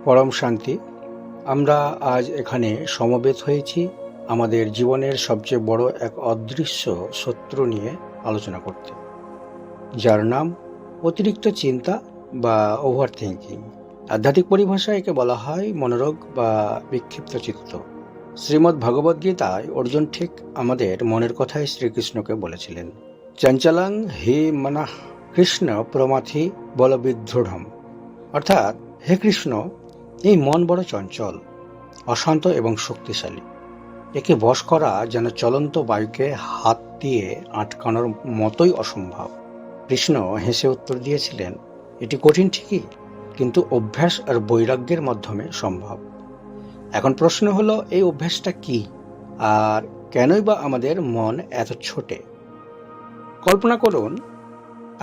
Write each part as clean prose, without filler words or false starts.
পরম শান্তি। আমরা আজ এখানে সমবেত হয়েছি আমাদের জীবনের সবচেয়ে বড় এক অদৃশ্য শত্রু নিয়ে আলোচনা করতে, যার নাম অতিরিক্ত চিন্তা বা ওভার থিঙ্কিং। আধ্যাত্মিক পরিভাষায় একে বলা হয় মনোরোগ বা বিক্ষিপ্ত চিত্ত। শ্রীমদ্ ভগবদ্গীতায় অর্জুন ঠিক আমাদের মনের কথাই শ্রীকৃষ্ণকে বলেছিলেন, চঞ্চলাং হি মনঃ কৃষ্ণ প্রমাথি বলবিদৃঢ়ম। অর্থাৎ, হে কৃষ্ণ, এই মন বড় চঞ্চল, অশান্ত এবং শক্তিশালী। একে বশ করা যেন চলন্ত বায়ুকে হাত দিয়ে আটকানোর মতোই অসম্ভব। কৃষ্ণ হেসে উত্তর দিয়েছিলেন, এটি কঠিন ঠিকই, কিন্তু অভ্যাস আর বৈরাগ্যের মাধ্যমে সম্ভব। এখন প্রশ্ন হলো, এই অভ্যাসটা কি, আর কেনই বা আমাদের মন এত ছোটে? কল্পনা করুন,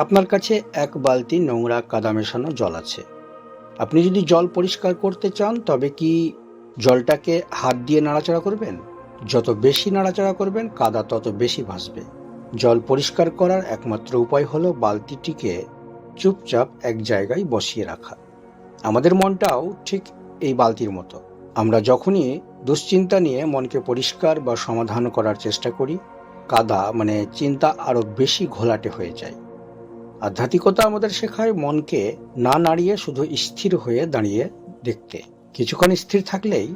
আপনার কাছে এক বালতি নোংরা কাদা মেশানো জল আছে। আপনি যদি জল পরিষ্কার করতে চান, তবে কি জলটাকে হাত দিয়ে নাড়াচাড়া করবেন? যত বেশি নাড়াচাড়া করবেন, কাদা তত বেশি ভাসবে। জল পরিষ্কার করার একমাত্র উপায় হলো বালতিটিকে চুপচাপ এক জায়গায় বসিয়ে রাখা। আমাদের মনটাও ঠিক এই বালতির মতো। আমরা যখনই দুশ্চিন্তা নিয়ে মনকে পরিষ্কার বা সমাধান করার চেষ্টা করি, কাদা মানে চিন্তা আরো বেশি ঘোলাটে হয়ে যায়। আধ্যাত্মিকতা আমাদের শেখায় মনকে না নাড়িয়ে শুধু স্থির হয়ে দাঁড়িয়ে দেখতে। কিছুক্ষণ স্থির থাকলেই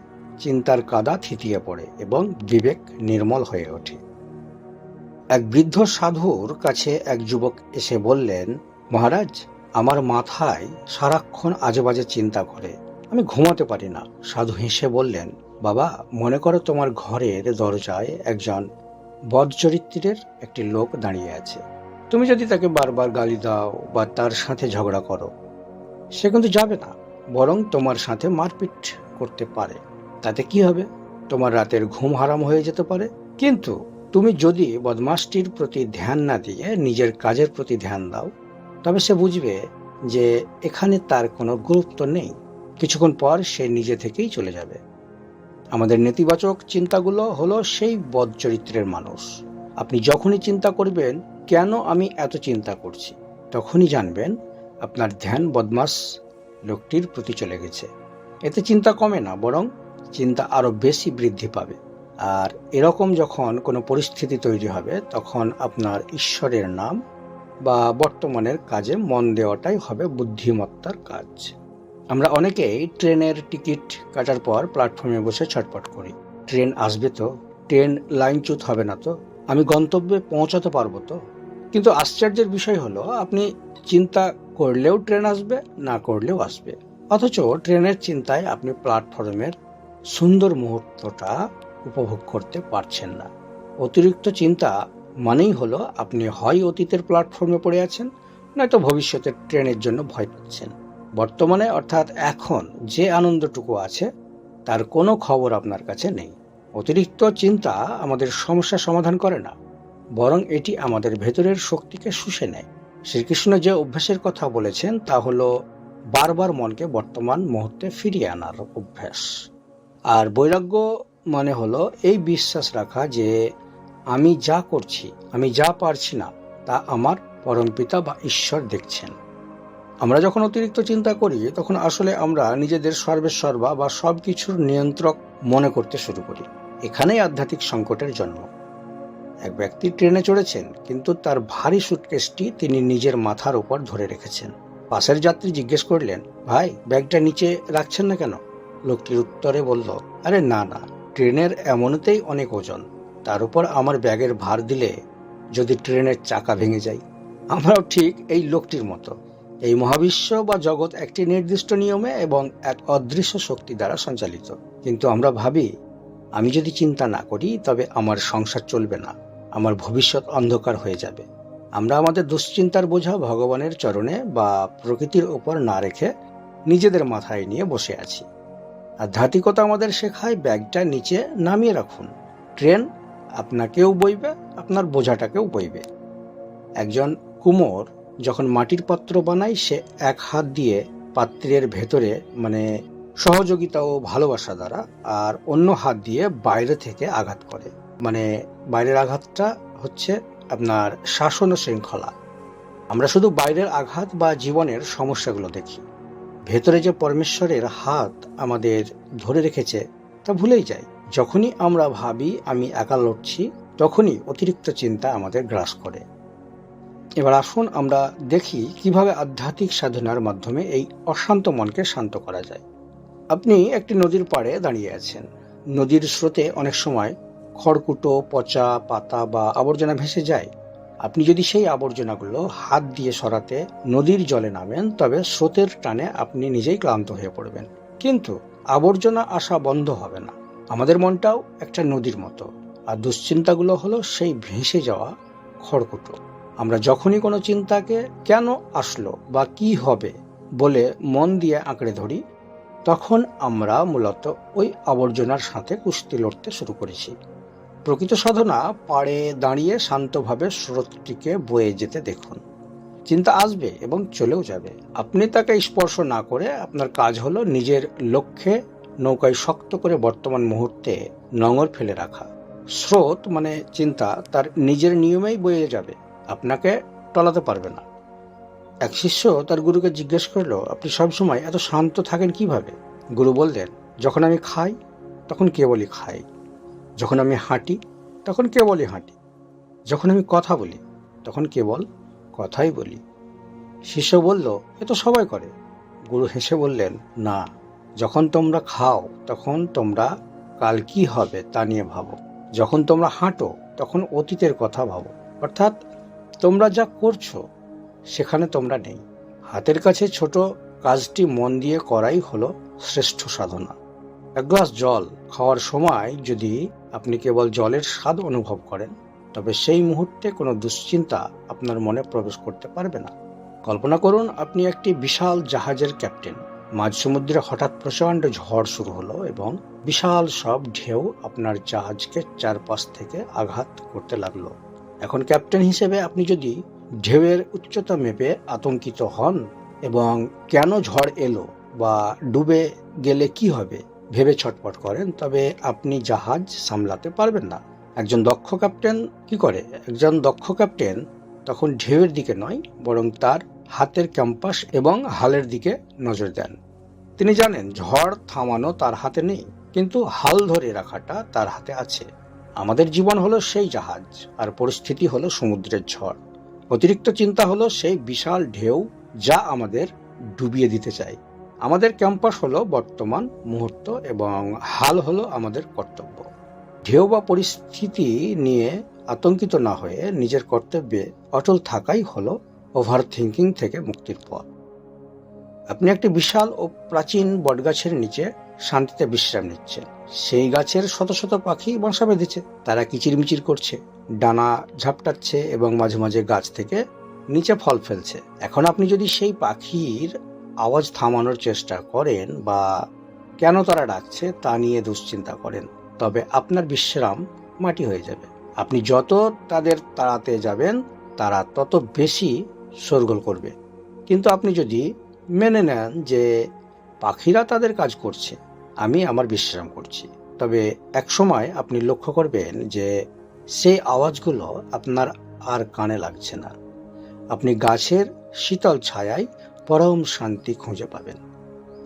চিন্তার কাদা থিতিয়ে পড়ে এবং বিবেক নির্মল হয়ে ওঠে। এক বৃদ্ধ সাধুর কাছে এক যুবক এসে বললেন, মহারাজ, আমার মাথায় সারাক্ষণ আজেবাজে চিন্তা করে, আমি ঘুমাতে পারি না। সাধু হেসে বললেন, বাবা, মনে করো তোমার ঘরের দরজায় একজন বদচরিত্রের একটি লোক দাঁড়িয়ে আছে। তুমি যদি তাকে বারবার গালি দাও বা তার সাথে ঝগড়া করো, সে কিন্তু যাবে না, বরং তোমার সাথে মারপিট করতে পারে। তাতে কি হবে? তোমার রাতের ঘুম হারাম হয়ে যেতে পারে। কিন্তু তুমি যদি বদমাশটির প্রতি ধ্যান না দিয়ে নিজের কাজের প্রতি ধ্যান দাও, তবে সে বুঝবে যে এখানে তার কোনো গুরুত্ব নেই। কিছুক্ষণ পর সে নিজে থেকেই চলে যাবে। আমাদের নেতিবাচক চিন্তাগুলো হলো সেই বদচরিত্রের মানুষ। আপনি যখনই চিন্তা করবেন, কেন আমি এত চিন্তা করছি, তখনই জানবেন আপনার ধ্যান বদমাস লোকটির প্রতি চলে গেছে। এতে চিন্তা কমে না, বরং চিন্তা আরো বেশি বৃদ্ধি পাবে। আর এরকম যখন কোনো পরিস্থিতি তৈরি হবে, তখন আপনার ঈশ্বরের নাম বা বর্তমানের কাজে মন দেওয়াটাই হবে বুদ্ধিমত্তার কাজ। আমরা অনেকেই ট্রেনের টিকিট কাটার পর প্ল্যাটফর্মে বসে ছটফট করি, ট্রেন আসবে তো, ট্রেন লাইনচ্যুত হবে না তো, আমি গন্তব্যে পৌঁছাতে পারবো তো। কিন্তু আশ্চর্যের বিষয় হলো, আপনি চিন্তা করলেও ট্রেন আসবে, না করলেও আসবে। অথচ ট্রেনের চিন্তায় আপনি প্ল্যাটফর্মের সুন্দর মুহূর্তটা উপভোগ করতে পারছেন না। অতিরিক্ত চিন্তা মানেই হলো আপনি হয় অতীতের প্ল্যাটফর্মে পড়ে আছেন, নয়তো ভবিষ্যতের ট্রেনের জন্য ভয় পাচ্ছেন। বর্তমানে অর্থাৎ এখন যে আনন্দটুকু আছে, তার কোনো খবর আপনার কাছে নেই। অতিরিক্ত চিন্তা আমাদের সমস্যা সমাধান করে না, বরং এটি আমাদের ভেতরের শক্তিকে শুষে নেয়। শ্রীকৃষ্ণ যে অভ্যাসের কথা বলেছেন তা হলো বারবার মনকে বর্তমান মুহূর্তে ফিরিয়ে আনার অভ্যাস। আর বৈরাগ্য মানে হলো এই বিশ্বাস রাখা যে আমি যা করছি, আমি যা পারছি না, তা আমার পরমপিতা বা ঈশ্বর দেখছেন। আমরা যখন অতিরিক্ত চিন্তা করি, তখন আসলে আমরা নিজেদের সর্বেসর্বা বা সবকিছুর নিয়ন্ত্রক মনে করতে শুরু করি। এখানেই আধ্যাত্মিক সংকটের জন্ম। এক ব্যক্তি ট্রেনে চড়েছেন, কিন্তু তার ভারী সুটকেসটি তিনি নিজের মাথার উপর ধরে রেখেছেন। পাশের যাত্রী জিজ্ঞেস করলেন, ভাই, ব্যাগটা নিচে রাখছেন না কেন? লোকটির উত্তরে বলল, আরে না না, ট্রেনের এমনতেই অনেক ওজন, তার উপর আমার ব্যাগের ভার দিলে যদি ট্রেনের চাকা ভেঙে যায়। আমরাও ঠিক এই লোকটির মতো। এই মহাবিশ্ব বা জগৎ একটি নির্দিষ্ট নিয়মে এবং এক অদৃশ্য শক্তি দ্বারা সঞ্চালিত। কিন্তু আমরা ভাবি, আমি যদি চিন্তা না করি, তবে আমার সংসার চলবে না, আমার ভবিষ্যৎ অন্ধকার হয়ে যাবে। আমরা আমাদের দুশ্চিন্তার বোঝা ভগবানের চরণে বা প্রকৃতির ওপর না রেখে নিজেদের মাথায় নিয়ে বসে আছি। আধ্যাত্মিকতা আমাদের শেখায়, ব্যাগটা নিচে নামিয়ে রাখুন। ট্রেন আপনাকেও বইবে, আপনার বোঝাটাকেও বইবে। একজন কুমোর যখন মাটির পাত্র বানায়, সে এক হাত দিয়ে পাত্রের ভেতরে মানে সহযোগিতা ও ভালোবাসা দ্বারা, আর অন্য হাত দিয়ে বাইরে থেকে আঘাত করে। মানে বাইরের আঘাতটা হচ্ছে আপনার শাসন ও শৃঙ্খলা। আমরা শুধু বাইরের আঘাত বা জীবনের সমস্যাগুলো দেখি, ভেতরে যে পরমেশ্বরের হাত আমাদের ধরে রেখেছে তা ভুলেই যাই। যখনই আমরা ভাবি আমি একা লড়ছি, তখনই অতিরিক্ত চিন্তা আমাদের গ্রাস করে। এবার আসুন আমরা দেখি কিভাবে আধ্যাত্মিক সাধনার মাধ্যমে এই অশান্ত মনকে শান্ত করা যায়। আপনি একটি নদীর পাড়ে দাঁড়িয়ে আছেন। নদীর স্রোতে অনেক সময় খড়কুটো, পচা পাতা বা আবর্জনা ভেসে যায়। আপনি যদি সেই আবর্জনাগুলো হাত দিয়ে সরাতে নদীর জলে নামেন, তবে স্রোতের টানে আপনি নিজেই ক্লান্ত হয়ে পড়বেন। কিন্তু আবর্জনা আসা বন্ধ হবে না। আমাদের মনটাও একটা নদীর মতো, আর দুশ্চিন্তাগুলো হলো সেই ভেসে যাওয়া খড়কুটো। আমরা যখনই কোনো চিন্তাকে কেন আসলো বা কি হবে বলে মন দিয়ে আঁকড়ে ধরি, তখন আমরা মূলত ওই আবর্জনার সাথে কুস্তি লড়তে শুরু করেছি। প্রকৃত সাধনা পাড়ে দাঁড়িয়ে শান্তভাবে স্রোতটিকে বয়ে যেতে দেখুন। চিন্তা আসবে এবং চলেও যাবে। আপনি তাকে স্পর্শ না করে আপনার কাজ হলো নিজের লক্ষ্যে নৌকায় শক্ত করে বর্তমান মুহূর্তে নোঙর ফেলে রাখা। স্রোত মানে চিন্তা তার নিজের নিয়মেই বয়ে যাবে, আপনাকে টলাতে পারবে না। এক শিষ্য তার গুরুকে জিজ্ঞেস করলো, আপনি সবসময় এত শান্ত থাকেন কিভাবে? গুরু বললেন, যখন আমি খাই তখন কেবলই খাই, যখন আমি হাঁটি তখন কেবলই হাঁটি, যখন আমি কথা বলি তখন কেবল কথাই বলি। শিষ্য বলল, এ তো সবাই করে। গুরু হেসে বললেন, না, যখন তোমরা খাও তখন তোমরা কাল কি হবে তা নিয়ে ভাবো, যখন তোমরা হাঁটো তখন অতীতের কথা ভাবো। অর্থাৎ তোমরা যা করছো সেখানে তোমরা নেই। হাতের কাছে ছোট কাজটি মন দিয়ে করাই হলো শ্রেষ্ঠ সাধনা। এক গ্লাস জল খাওয়ার সময় যদি আপনি কেবল জলের স্বাদ অনুভব করেন, তবে সেই মুহূর্তে কোনো দুশ্চিন্তা আপনার মনে প্রবেশ করতে পারবে না। কল্পনা করুন আপনি একটি বিশাল জাহাজের ক্যাপ্টেন। মাঝ সমুদ্রে হঠাৎ প্রচণ্ড ঝড় শুরু হলো এবং বিশাল সব ঢেউ আপনার জাহাজকে চারপাশ থেকে আঘাত করতে লাগলো। এখন ক্যাপ্টেন হিসেবে আপনি যদি ঢেউয়ের উচ্চতা মেপে আতঙ্কিত হন এবং কেন ঝড় এলো বা ডুবে গেলে কি হবে ভেবে ছটফট করেন, তবে আপনি জাহাজ সামলাতে পারবেন না। একজন দক্ষ ক্যাপ্টেন কি করে? একজন দক্ষ ক্যাপ্টেন তখন ঢেউয়ের দিকে নয়, বরং তার হাতের ক্যাম্পাস এবং হালের দিকে নজর দেন। তিনি জানেন ঝড় থামানো তার হাতে নেই, কিন্তু হাল ধরে রাখাটা তার হাতে আছে। আমাদের জীবন হলো সেই জাহাজ, আর পরিস্থিতি হলো সমুদ্রের ঝড়। অতিরিক্ত চিন্তা হলো সেই বিশাল ঢেউ যা আমাদের ডুবিয়ে দিতে চায়। আমাদের ক্যাম্পাস হলো বর্তমান মুহূর্ত এবং হাল হলো আমাদের কর্তব্য। ঢেউ বা পরিস্থিতি নিয়ে আতঙ্কিত না হয়ে নিজের কর্তব্যে অটল থাকাই হলো ওভার থিঙ্কিং থেকে মুক্তির পথ। আপনি একটি বিশাল ও প্রাচীন বটগাছের নিচে শান্তিতে বিশ্রাম নিচ্ছেন। সেই গাছের শত শত পাখি বাসা বেঁধেছে। তারা কিচিরমিচির করছে, ডানা ঝাপটাচ্ছে এবং মাঝে মাঝে গাছ থেকে নিচে ফল ফেলছে। এখন আপনি যদি সেই পাখির আওয়াজ থামানোর চেষ্টা করেন বা কেন তারা ডাকছে তা নিয়ে দুশ্চিন্তা করেন, তবে আপনার বিশ্রাম মাটি হয়ে যাবে। আপনি যত তাদের তাড়াতে যাবেন, তারা তত বেশি শোরগোল করবে। কিন্তু আপনি যদি মেনে নেন যে পাখিরা তাদের কাজ করছে, আমি আমার বিশ্রাম করছি, তবে এক সময় আপনি লক্ষ্য করবেন যে সেই আওয়াজগুলো আপনার আর কানে লাগছে না। আপনি গাছের শীতল ছায়ায় পরম শান্তি খুঁজে পাবেন।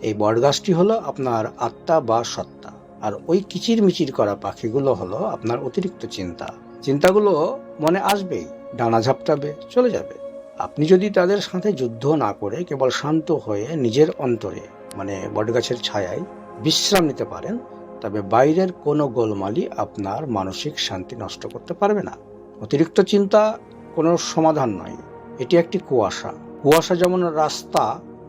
এই বটগাছটি হলো আপনার আত্মা বা সত্তা, আর ওই কিচিরমিচির করা পাখিগুলো হলো আপনার অতিরিক্ত চিন্তা। চিন্তাগুলো মনে আসবেই, ডানা ঝাপটাবে, চলে যাবে। আপনি যদি তাদের সাথে যুদ্ধ না করে কেবল শান্ত হয়ে নিজের অন্তরে মানে বটগাছের ছায়ায় বিশ্রাম নিতে পারেন, তবে বাইরের কোনো গোলমালই আপনার মানসিক শান্তি নষ্ট করতে পারবে না। অতিরিক্ত চিন্তা কোনো সমাধান নয়, এটি একটি কুয়াশা। কুয়াশা যেমন রাস্তা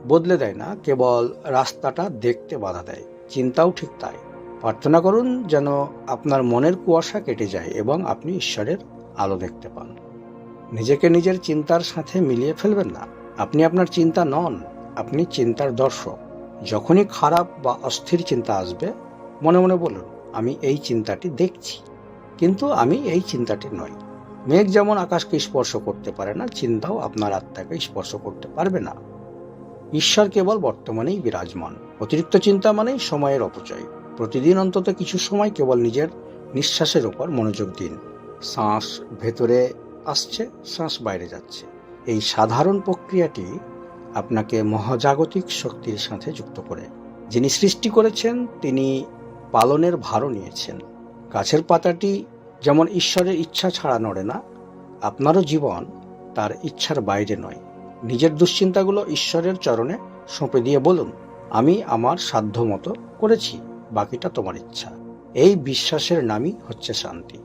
বদলে দেয় না, কেবল রাস্তাটা দেখতে বাধা দেয়, চিন্তাও ঠিক তাই। প্রার্থনা করুন যেন আপনার মনের কুয়াশা কেটে যায় এবং আপনি ঈশ্বরের আলো দেখতে পান। নিজেকে নিজের চিন্তার সাথে মিলিয়ে ফেলবেন না। আপনি আপনার চিন্তা নন, আপনি চিন্তার দর্শক। যখনই খারাপ বা অস্থির চিন্তা আসবে, মনে মনে বলুন, আমি এই চিন্তাটি দেখছি, কিন্তু আমি এই চিন্তাটি নই। মেঘ যেমন আকাশকে স্পর্শ করতে পারে না, চিন্তাও আপনার আত্মাকে স্পর্শ করতে পারবে না। ঈশ্বর কেবল বর্তমানেই বিরাজমান। অতিরিক্ত চিন্তা মানেই সময়ের অপচয়। প্রতিদিন অন্তত কিছু সময় কেবল নিজের নিঃশ্বাসের উপর মনোযোগ দিন। শ্বাস ভেতরে আসছে, শ্বাস বাইরে যাচ্ছে। এই সাধারণ প্রক্রিয়াটি আপনাকে মহাজাগতিক শক্তির সাথে যুক্ত করে। যিনি সৃষ্টি করেছেন তিনি পালনের ভারও নিয়েছেন। গাছের পাতাটি যেমন ঈশ্বরের ইচ্ছা ছাড়া নড়ে না, আপনারও জীবন তার ইচ্ছার বাইরে নয়। নিজের দুশ্চিন্তাগুলো ঈশ্বরের চরণে সঁপে দিয়ে বলুন, আমি আমার সাধ্য মতো করেছি, বাকিটা তোমার ইচ্ছা। এই বিশ্বাসের নামই হচ্ছে শান্তি।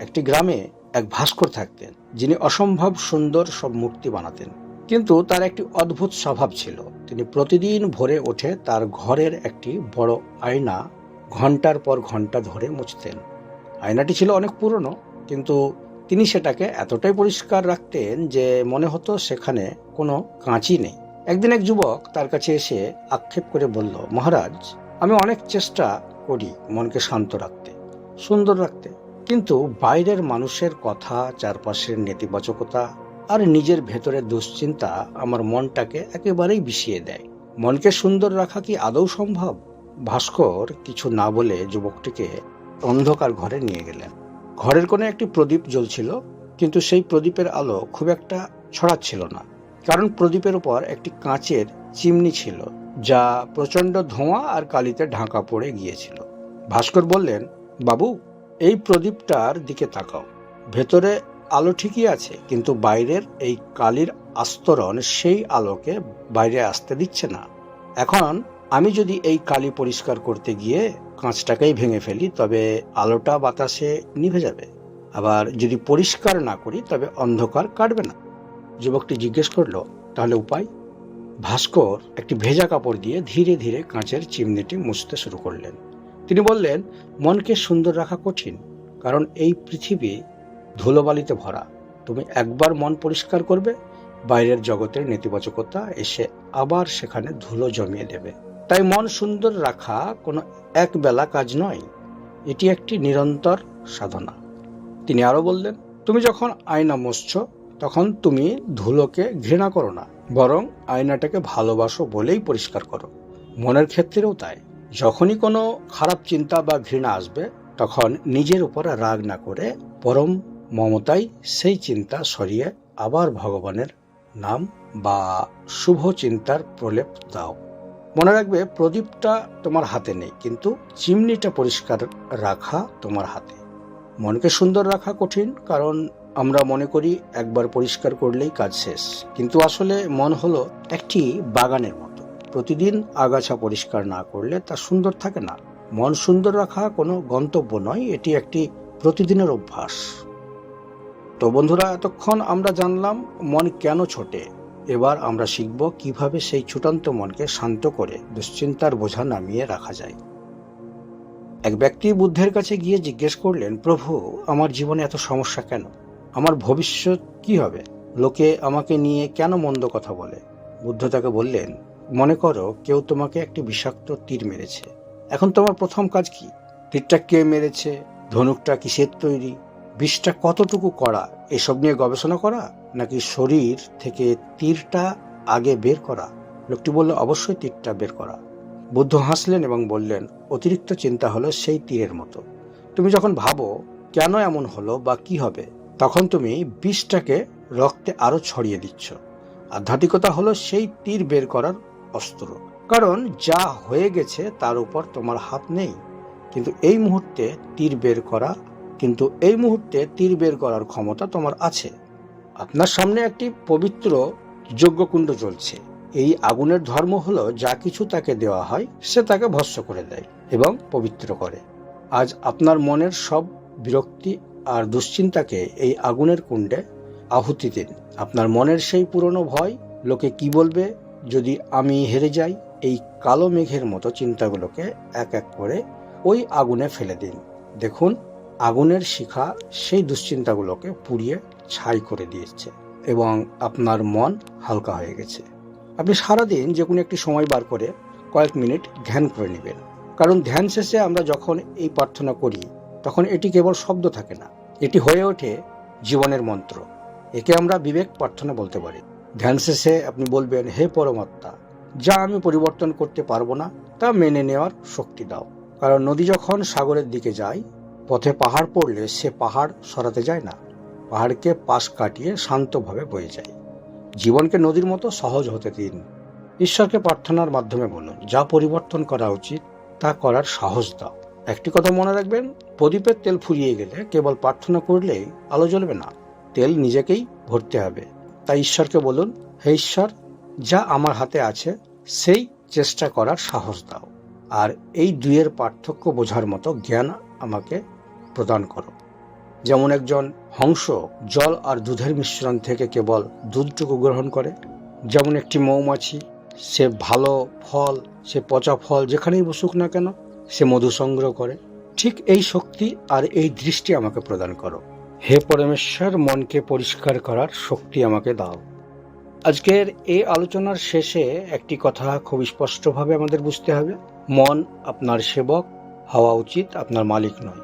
একটি গ্রামে এক ভাস্কর থাকতেন, যিনি অসম্ভব সুন্দর সব মূর্তি বানাতেন। কিন্তু তার একটি অদ্ভুত স্বভাব ছিল। তিনি প্রতিদিন ভোরে উঠে তার ঘরের একটি বড় আয়না ঘন্টার পর ঘন্টা ধরে মুছতেন। আয়নাটি ছিল অনেক পুরনো, কিন্তু তিনি সেটাকে এতটাই পরিষ্কার রাখতেন যে মনে হতো সেখানে কোনো কাঁচই নেই। একদিন এক যুবক তার কাছে এসে আক্ষেপ করে বলল, মহারাজ, আমি অনেক চেষ্টা করি মনকে শান্ত রাখতে, সুন্দর রাখতে, কিন্তু বাইরের মানুষের কথা, চারপাশের নেতিবাচকতা আর নিজের ভেতরের দুশ্চিন্তা আমার মনটাকে একেবারেই বিষিয়ে দেয়। মনকে সুন্দর রাখা কি আদৌ সম্ভব? ভাস্কর কিছু না বলে যুবকটিকে অন্ধকার ঘরে নিয়ে গেলেন। ঘরের কোণে একটি প্রদীপ জ্বলছিল, কিন্তু সেই প্রদীপের আলো খুব একটা ছড়াচ্ছিল না, কারণ প্রদীপের উপর একটি কাঁচের চিমনি ছিল, যা প্রচণ্ড ধোঁয়া আর কালিতে ঢাকা পড়ে গিয়েছিল। ভাস্কর বললেন, বাবু, এই প্রদীপটার দিকে তাকাও। ভেতরে আলো ঠিকই আছে, কিন্তু বাইরের এই কালির আস্তরণ সেই আলোকে বাইরে আসতে দিচ্ছে না। এখন আমি যদি এই কালি পরিষ্কার করতে গিয়ে কাঁচটাকেই ভেঙে ফেলি, তবে আলোটা বাতাসে নিভে যাবে। আবার যদি পরিষ্কার না করি, তবে অন্ধকার কাটবে না। যুবকটি জিজ্ঞেস করলো, তাহলে উপায়? ভাস্কর একটি ভেজা কাপড় দিয়ে ধীরে ধীরে কাঁচের চিমনিটি মুছতে শুরু করলেন। তিনি বললেন, মনকে সুন্দর রাখা কঠিন, কারণ এই পৃথিবী ধুলোবালিতে ভরা। তুমি একবার মন পরিষ্কার করবে, বাইরের জগতের নেতিবাচকতা এসে আবার সেখানে ধুলো জমিয়ে দেবে। তাই মন সুন্দর রাখা কোনো একবেলা কাজ নয়, এটি একটি নিরন্তর সাধনা। তিনি আরো বললেন, তুমি যখন আয়না মুছছ, তখন তুমি ধুলোকে ঘৃণা করো না, বরং আয়নাটাকে ভালোবাসো বলেই পরিষ্কার করো। মনের ক্ষেত্রেও তাই। যখনই কোনো খারাপ চিন্তা বা ঘৃণা আসবে, তখন নিজের উপর রাগ না করে পরম মমতায় সেই চিন্তা সরিয়ে আবার ভগবানের নাম বা শুভ চিন্তার প্রলেপ দাও। মনে রাখবে, প্রদীপটা তোমার হাতে নেই, কিন্তু চিমনিটা পরিষ্কার রাখা তোমার হাতে। মনকে সুন্দর রাখা কঠিন, কারণ আমরা মনে করি একবার পরিষ্কার করলেই কাজ শেষ। কিন্তু আসলে মন হলো একটি বাগানের মতো। প্রতিদিন আগাছা পরিষ্কার না করলে তা সুন্দর থাকে না। মন সুন্দর রাখা কোনো গন্তব্য নয়, এটি একটি প্রতিদিনের অভ্যাস। তো বন্ধুরা, এতক্ষণ আমরা জানলাম মন কেন ছোটে। এবার আমরা শিখব কিভাবে সেই ছুটন্ত মনকে শান্ত করে দুশ্চিন্তার বোঝা নামিয়ে রাখা যায়। এক ব্যক্তি বুদ্ধের কাছে গিয়ে জিজ্ঞেস করলেন, প্রভু, আমার জীবনে এত সমস্যা কেন? আমার ভবিষ্যৎ কি হবে? লোকে আমাকে নিয়ে কেন মন্দ কথা বলে? বুদ্ধ তাকে বললেন, মনে করো কেউ তোমাকে একটি বিষাক্ত তীর মেরেছে। এখন তোমার প্রথম কাজ কি? তীরটা কে মেরেছে? ধনুকটা কিসের তৈরি? বিষটা কতটুকু কড়া? এসব নিয়ে গবেষণা করা, নাকি শরীর থেকে তীরটা আগে বের করা? লোকটি বলল, অবশ্যই তীরটা বের করা। বুদ্ধ হাসলেন এবং বললেন, অতিরিক্ত চিন্তা হলো সেই তীরের মতো। তুমি যখন ভাবো কেন এমন হলো বা কি হবে, তখন তুমি বিষটাকে রক্তে আরো ছড়িয়ে দিচ্ছ। আধ্যাত্মিকতা হলো সেই তীর বের করার অস্ত্র, কারণ যা হয়ে গেছে তার উপর তোমার হাত নেই, কিন্তু এই মুহূর্তে তীর বের করার ক্ষমতা তোমার আছে। আপনার সামনে একটি পবিত্র যজ্ঞকুণ্ড জ্বলছে। এই আগুনের ধর্ম হলো, যা কিছু তাকে দেওয়া হয় সে তাকে ভস্ম করে দেয় এবং পবিত্র করে। আজ আপনার মনের সব বিরক্তি আর দুশ্চিন্তাকে এই আগুনের কুণ্ডে আহুতি দিন। আপনার মনের সেই পুরনো ভয়, লোকে কি বলবে যদি আমি হেরে যাই, এই কালো মেঘের মতো চিন্তাগুলোকে এক এক করে ওই আগুনে ফেলে দিন। দেখুন, আগুনের শিখা সেই দুশ্চিন্তাগুলোকে পুড়িয়ে ছাই করে দিয়েছে এবং আপনার মন হালকা হয়ে গেছে। আপনি সারাদিন যে কোনো একটি সময় বার করে কয়েক মিনিট ধ্যান করে নেবেন, কারণ ধ্যান শেষে আমরা যখন এই প্রার্থনা করি, তখন এটি কেবল শব্দ থাকে না, এটি হয়ে ওঠে জীবনের মন্ত্র। একে আমরা বিবেক প্রার্থনা বলতে পারি। ধ্যান শেষে আপনি বলবেন, হে পরমাত্মা, যা আমি পরিবর্তন করতে পারবো না তা মেনে নেওয়ার শক্তি দাও। কারণ নদী যখন সাগরের দিকে যায়, পথে পাহাড় পড়লে সে পাহাড় সরাতে যায় না, পাহাড়কে পাশ কাটিয়ে শান্তভাবে বয়ে যায়। জীবনকে নদীর মতো সহজ হতে দিন। ঈশ্বরকে প্রার্থনার মাধ্যমে বলুন, যা পরিবর্তন করা উচিত তা করার সাহস দাও। একটি কথা মনে রাখবেন, প্রদীপের তেল ফুরিয়ে গেলে কেবল প্রার্থনা করলেই আলো জ্বলবে না, তেল নিজেকেই ভরতে হবে। তাই ঈশ্বরকে বলুন, হে ঈশ্বর, যা আমার হাতে আছে সেই চেষ্টা করার সাহস দাও, আর এই দুইয়ের পার্থক্য বোঝার মতো জ্ঞান আমাকে প্রদান করো। যেমন একজন হংস জল আর দুধের মিশ্রণ থেকে কেবল দুধটুকু গ্রহণ করে, যেমন একটি মৌমাছি সে ভালো ফল, সে পচা ফল যেখানেই বসুক না কেন সে মধু সংগ্রহ করে, ঠিক এই শক্তি আর এই দৃষ্টি আমাকে প্রদান করো। হে পরমেশ্বর, মনকে পরিষ্কার করার শক্তি আমাকে দাও। আজকের এই আলোচনার শেষে একটি কথা খুব স্পষ্টভাবে আমাদের বুঝতে হবে, মন আপনার সেবক হওয়া উচিত, আপনার মালিক নয়।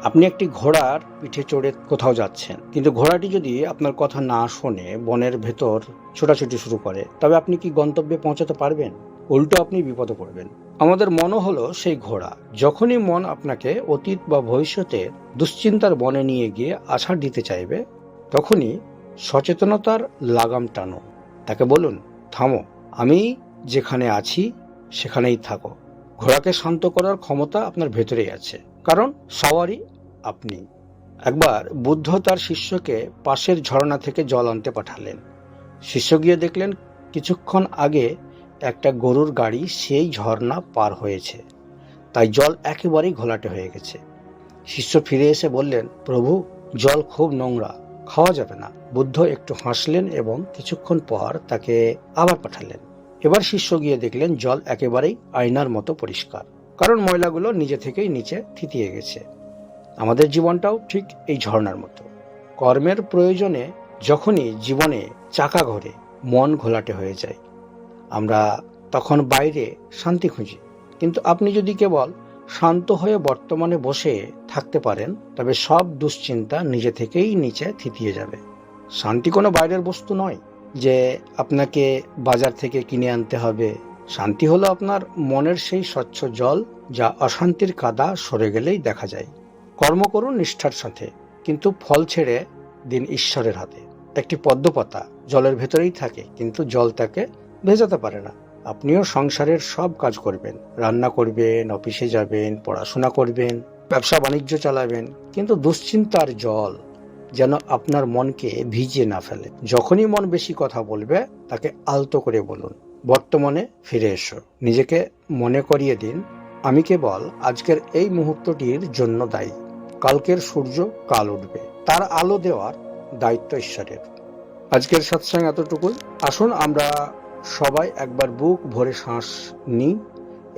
আপনি একটি ঘোড়ার পিঠে চড়ে কোথাও যাচ্ছেন, কিন্তু ঘোড়াটি যদি আপনার কথা না শোনে বনের ভেতর ছোটাছুটি শুরু করে, তবে আপনি কি গন্তব্যে পৌঁছাতে পারবেন? উল্টো আপনি বিপদে পড়বেন। আমাদের মনও হলো সেই ঘোড়া। যখনই মন আপনাকে অতীত বা ভবিষ্যতের দুশ্চিন্তার বনে নিয়ে গিয়ে আছাড় দিতে চাইবে, তখনই সচেতনতার লাগাম টানো। তাকে বলুন, থামো, আমি যেখানে আছি সেখানেই থাকো। ঘোড়াকে শান্ত করার ক্ষমতা আপনার ভেতরেই আছে, কারণ সওয়ারি আপনি। একবার বুদ্ধ তার শিষ্যকে পাশের ঝর্ণা থেকে জল আনতে পাঠালেন। শিষ্য গিয়ে দেখলেন কিছুক্ষণ আগে একটা গরুর গাড়ি সেই ঝর্ণা পার হয়েছে, তাই জল একেবারেই ঘোলাটে হয়ে গেছে। শিষ্য ফিরে এসে বললেন, প্রভু, জল খুব নোংরা, খাওয়া যাবে না। বুদ্ধ একটু হাসলেন এবং কিছুক্ষণ পর তাকে আবার পাঠালেন। এবার শিষ্য গিয়ে দেখলেন জল একেবারেই আয়নার মতো পরিষ্কার, কারণ ময়লাগুলো নিজে থেকেই নিচে থিতিয়ে গেছে। আমাদের জীবনটাও ঠিক এই ঝর্ণার মতো। কর্মের প্রয়োজনে যখনই জীবনে চাকা ঘোরে, মন ঘোলাটে হয়ে যায়, আমরা তখন বাইরে শান্তি খুঁজি। কিন্তু আপনি যদি কেবল শান্ত হয়ে বর্তমানে বসে থাকতে পারেন, তবে সব দুশ্চিন্তা নিজে থেকেই নিচে থিতিয়ে যাবে। শান্তি কোনো বাইরের বস্তু নয় যে আপনাকে বাজার থেকে কিনে আনতে হবে। শান্তি হলো আপনার মনের সেই স্বচ্ছ জল, যা অশান্তির কাদা সরে গেলেই দেখা যায়। কর্ম করুন নিষ্ঠার সাথে, কিন্তু ফল ছেড়ে দিন ঈশ্বরের হাতে। একটি পদ্মপাতা জলের ভেতরেই থাকে, কিন্তু জল তাকে ভেজাতে পারে না। আপনিও সংসারের সব কাজ করবেন, রান্না করবেন, অফিসে যাবেন, পড়াশোনা করবেন, ব্যবসা বাণিজ্য চালাবেন, কিন্তু দুশ্চিন্তার জল যেন আপনার মনকে ভিজিয়ে না ফেলে। যখনই মন বেশি কথা বলবে, তাকে আলতো করে বলুন, বর্তমানে ফিরে এসো। নিজেকে মনে করিয়ে দিন, আমি কেবল আজকের এই মুহূর্তটির জন্য দায়ী। কালকের সূর্য কাল উঠবে, তার আলো দেওয়ার দায়িত্ব ঈশ্বরের। আজকের সৎসঙ্গ এতটুকুই। আসুন আমরা সবাই একবার বুক ভরে শ্বাস নিই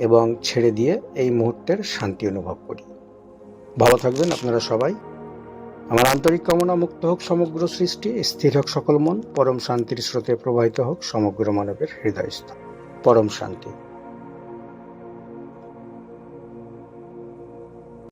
এবং ছেড়ে দিয়ে এই মুহূর্তের শান্তি অনুভব করি। ভালো থাকবেন আপনারা সবাই। আমার আন্তরিক কামনা, মুক্ত হোক সমগ্র সৃষ্টি, স্থির হোক সকল মন, পরম শান্তির স্রোতে প্রবাহিত হোক সমগ্র মানবের হৃদয়স্থ। পরম শান্তি।